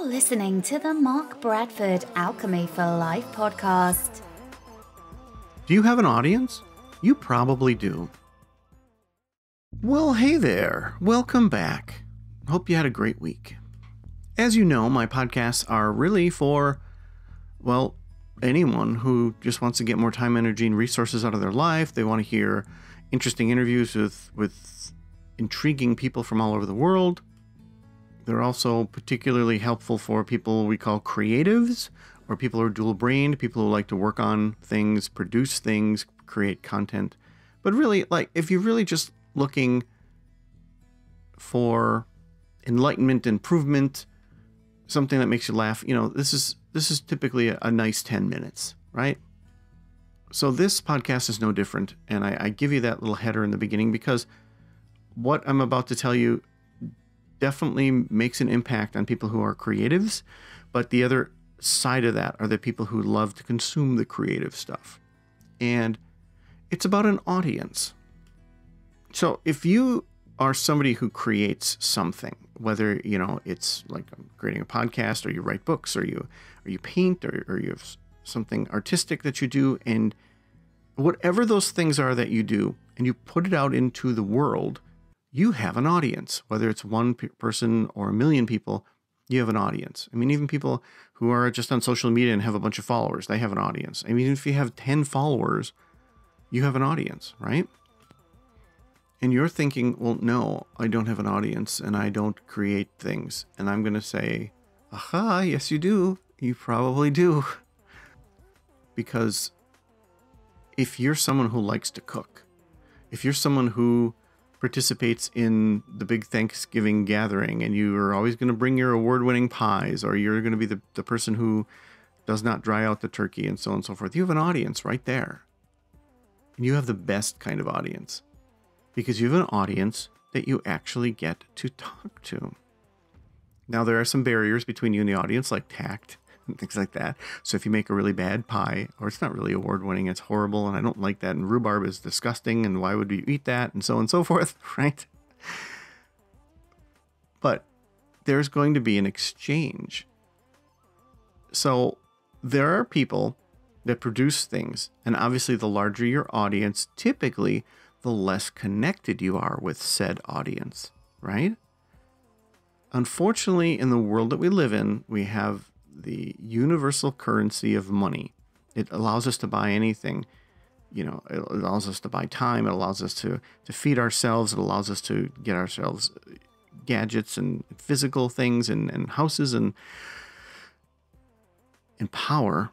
You're listening to the Mark Bradford Alchemy for Life podcast. Do you have an audience? You probably do. Well, hey there. Welcome back. Hope you had a great week. As you know, my podcasts are really for, well, anyone who just wants to get more time, energy, and resources out of their life. They want to hear interesting interviews with intriguing people from all over the world. They're also particularly helpful for people we call creatives, or people who are dual-brained, people who like to work on things, produce things, create content. But really, like, if you're really just looking for enlightenment, improvement, something that makes you laugh, you know, this is typically a nice 10 minutes, right? So this podcast is no different, and I give you that little header in the beginning because what I'm about to tell you definitely makes an impact on people who are creatives, but the other side of that are the people who love to consume the creative stuff. And it's about an audience. So if you are somebody who creates something, whether, you know, it's like creating a podcast, or you write books, or you paint, or you have something artistic that you do, and whatever those things are that you do, and you put it out into the world, you have an audience. Whether it's one person or a million people, you have an audience. I mean, even people who are just on social media and have a bunch of followers, they have an audience. I mean, even if you have 10 followers, you have an audience, right? And you're thinking, well, no, I don't have an audience and I don't create things. And I'm going to say, aha, yes, you do. You probably do. Because if you're someone who likes to cook, if you're someone who participates in the big Thanksgiving gathering, and you are always going to bring your award-winning pies, or you're going to be the person who does not dry out the turkey, and so on and so forth, you have an audience right there. And you have the best kind of audience, because you have an audience that you actually get to talk to. Now, there are some barriers between you and the audience, like tact and things like that. So if you make a really bad pie, or it's not really award-winning, it's horrible, and I don't like that, and rhubarb is disgusting, and why would you eat that, and so on and so forth, right? But there's going to be an exchange. So there are people that produce things, and obviously the larger your audience, typically the less connected you are with said audience, right? Unfortunately, in the world that we live in, we have the universal currency of money. It allows us to buy anything. You know, it allows us to buy time. It allows us to feed ourselves. It allows us to get ourselves gadgets and physical things and houses and power.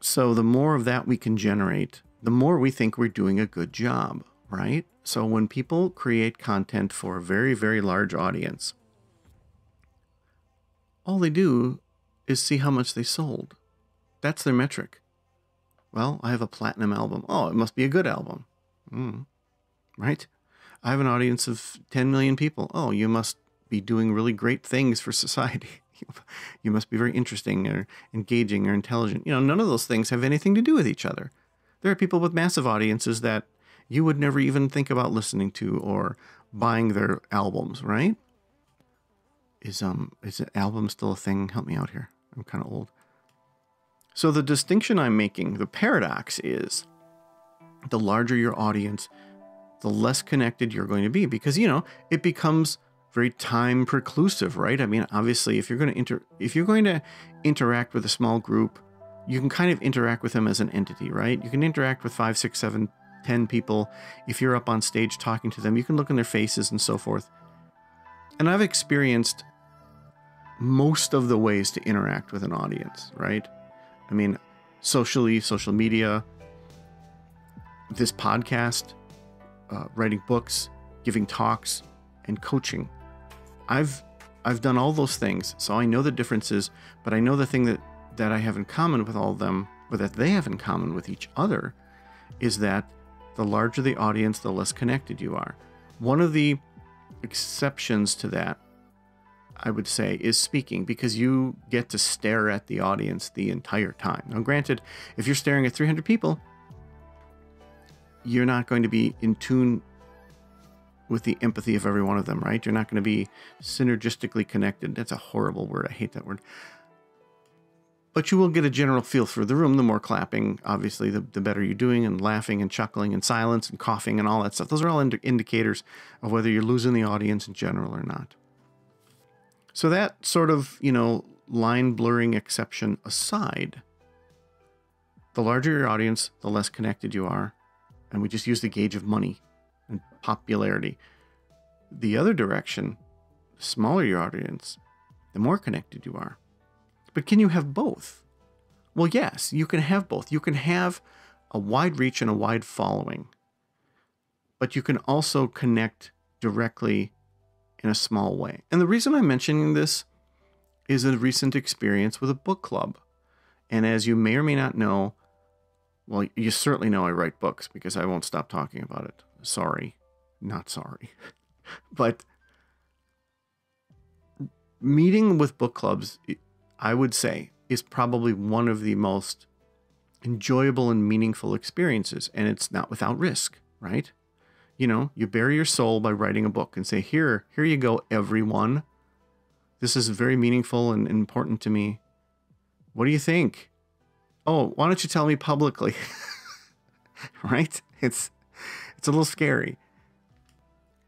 So the more of that we can generate, the more we think we're doing a good job, right? So when people create content for a very, very large audience, all they do is see how much they sold. That's their metric. Well, I have a platinum album. Oh, it must be a good album. Right? I have an audience of 10 million people. Oh, you must be doing really great things for society. You must be very interesting or engaging or intelligent. You know, none of those things have anything to do with each other. There are people with massive audiences that you would never even think about listening to or buying their albums, right? Is an album still a thing? Help me out here. I'm kind of old. So the distinction I'm making, the paradox is, the larger your audience, the less connected you're going to be, because, you know, it becomes very time preclusive, right? I mean, obviously, if you're going to interact with a small group, you can kind of interact with them as an entity, right? You can interact with 5, 6, 7, 10 people. If you're up on stage talking to them, you can look in their faces and so forth. And I've experienced most of the ways to interact with an audience, right? I mean, social media, this podcast, writing books, giving talks, and coaching. I've done all those things, so I know the differences, but I know the thing that I have in common with all of them, or that they have in common with each other, is that the larger the audience, the less connected you are. One of the exceptions to that, I would say, is speaking, because you get to stare at the audience the entire time. Now, granted, if you're staring at 300 people, you're not going to be in tune with the empathy of every one of them, right? You're not going to be synergistically connected. That's a horrible word. I hate that word. But you will get a general feel for the room. The more clapping, obviously, the better you're doing, and laughing and chuckling and silence and coughing and all that stuff. Those are all indicators of whether you're losing the audience in general or not. So that sort of, line blurring exception aside, the larger your audience, the less connected you are. And we just use the gauge of money and popularity. The other direction, the smaller your audience, the more connected you are. But can you have both? Well, yes, you can have both. You can have a wide reach and a wide following, but you can also connect directly in a small way. And the reason I'm mentioning this is a recent experience with a book club. And as you may or may not know, well, you certainly know I write books because I won't stop talking about it. Sorry, not sorry. But meeting with book clubs, I would say, is probably one of the most enjoyable and meaningful experiences. And it's not without risk, right? You bare your soul by writing a book and say, here you go, everyone. This is very meaningful and important to me. What do you think? Oh, why don't you tell me publicly? Right? It's a little scary.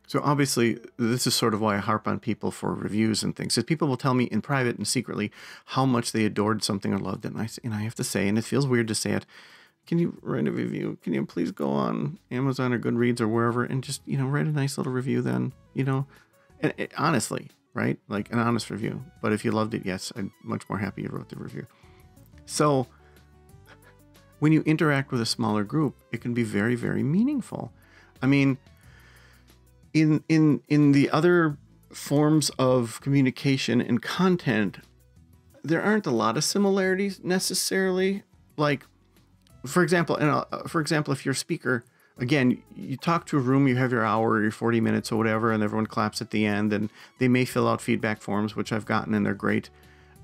So obviously, this is sort of why I harp on people for reviews and things. Because people will tell me in private and secretly how much they adored something or loved it. And I have to say, and it feels weird to say it, can you write a review? Can you please go on Amazon or Goodreads or wherever and just, write a nice little review then, And honestly, right? Like an honest review. But if you loved it, yes, I'm much more happy you wrote the review. So when you interact with a smaller group, it can be very, very meaningful. I mean, in the other forms of communication and content, there aren't a lot of similarities necessarily. Like, for example, if you're a speaker, again, you talk to a room, you have your hour or your 40 minutes or whatever, and everyone claps at the end, and they may fill out feedback forms, which I've gotten, and they're great.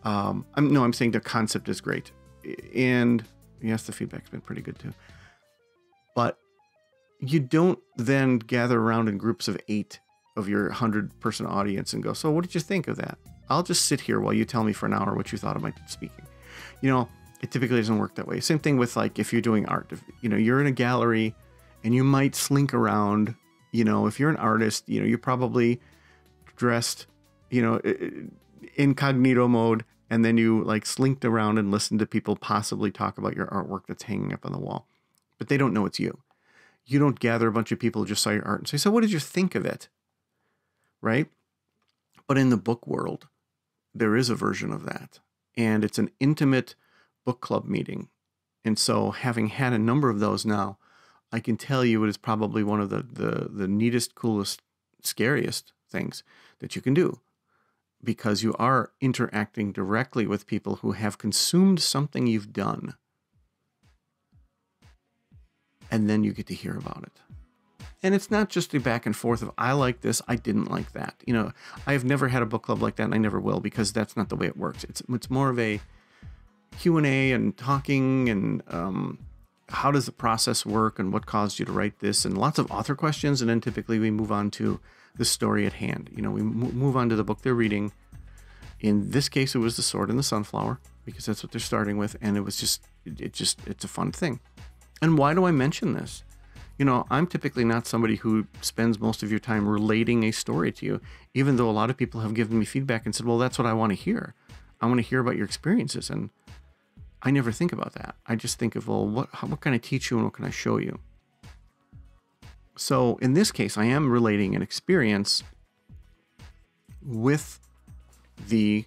I'm saying the concept is great. And yes, the feedback's been pretty good too. But you don't then gather around in groups of 8 of your 100-person audience and go, so what did you think of that? I'll just sit here while you tell me for an hour what you thought of my speaking. It typically doesn't work that way. Same thing with like if you're doing art. If, you're in a gallery and you might slink around. If you're an artist, you're probably dressed, incognito mode, and then you like slinked around and listened to people possibly talk about your artwork that's hanging up on the wall. But they don't know it's you. You don't gather a bunch of people who just saw your art and say, so what did you think of it? Right? But in the book world, there is a version of that. And it's an intimate book club meeting. And so having had a number of those now, I can tell you it is probably one of the neatest, coolest, scariest things that you can do. Because you are interacting directly with people who have consumed something you've done. And then you get to hear about it. And it's not just a back and forth of, I like this, I didn't like that. I have never had a book club like that, and I never will, because that's not the way it works. It's more of a Q&A and talking, and how does the process work, and what caused you to write this, and lots of author questions, and then typically we move on to the story at hand. We move on to the book they're reading. In this case, it was The Sword and the Sunflower, because that's what they're starting with, and it's a fun thing. And why do I mention this? I'm typically not somebody who spends most of your time relating a story to you, even though a lot of people have given me feedback and said, well, that's what I want to hear. I want to hear about your experiences. And I never think about that. I just think of, well, what can I teach you and what can I show you? So in this case, I am relating an experience with the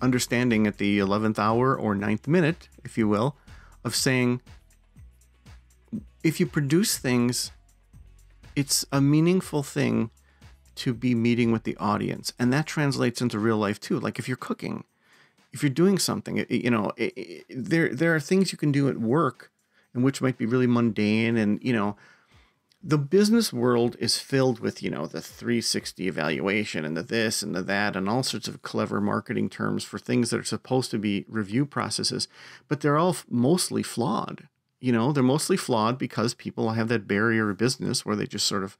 understanding at the 11th hour or 9th minute, if you will, of saying, if you produce things, it's a meaningful thing to be meeting with the audience. And that translates into real life too. Like if you're cooking, if you're doing something, there are things you can do at work and which might be really mundane. And, the business world is filled with, the 360 evaluation and the this and the that and all sorts of clever marketing terms for things that are supposed to be review processes, but they're all mostly flawed. They're mostly flawed because people have that barrier of business where they just sort of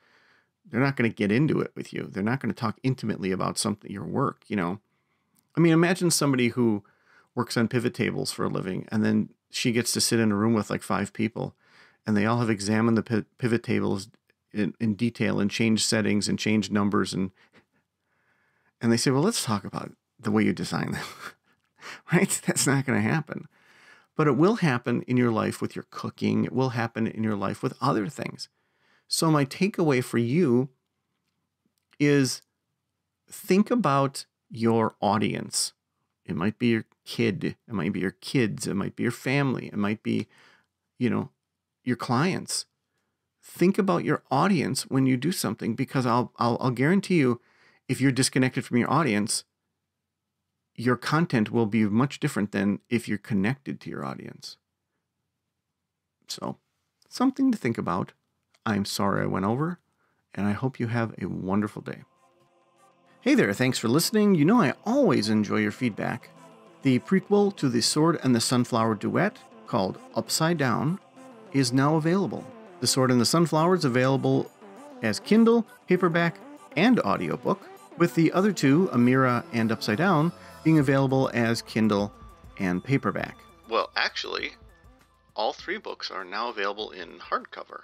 They're not going to get into it with you. They're not going to talk intimately about something, your work, you know. I mean, imagine somebody who works on pivot tables for a living, and then she gets to sit in a room with like 5 people, and they all have examined the pivot tables in detail and changed settings and changed numbers, and they say, well, let's talk about the way you design them. Right? That's not going to happen. But it will happen in your life with your cooking. It will happen in your life with other things. So my takeaway for you is think about your audience. It might be your kid. It might be your kids. It might be your family. It might be, you know, your clients. Think about your audience when you do something, because I'll guarantee you, if you're disconnected from your audience, your content will be much different than if you're connected to your audience. So, something to think about. I'm sorry I went over, and I hope you have a wonderful day. Hey there, thanks for listening. You know I always enjoy your feedback. The prequel to The Sword and the Sunflower duet, called Upside Down, is now available. The Sword and the Sunflower is available as Kindle, paperback, and audiobook, with the other two, Amira and Upside Down, being available as Kindle and paperback. Well, actually, all 3 books are now available in hardcover.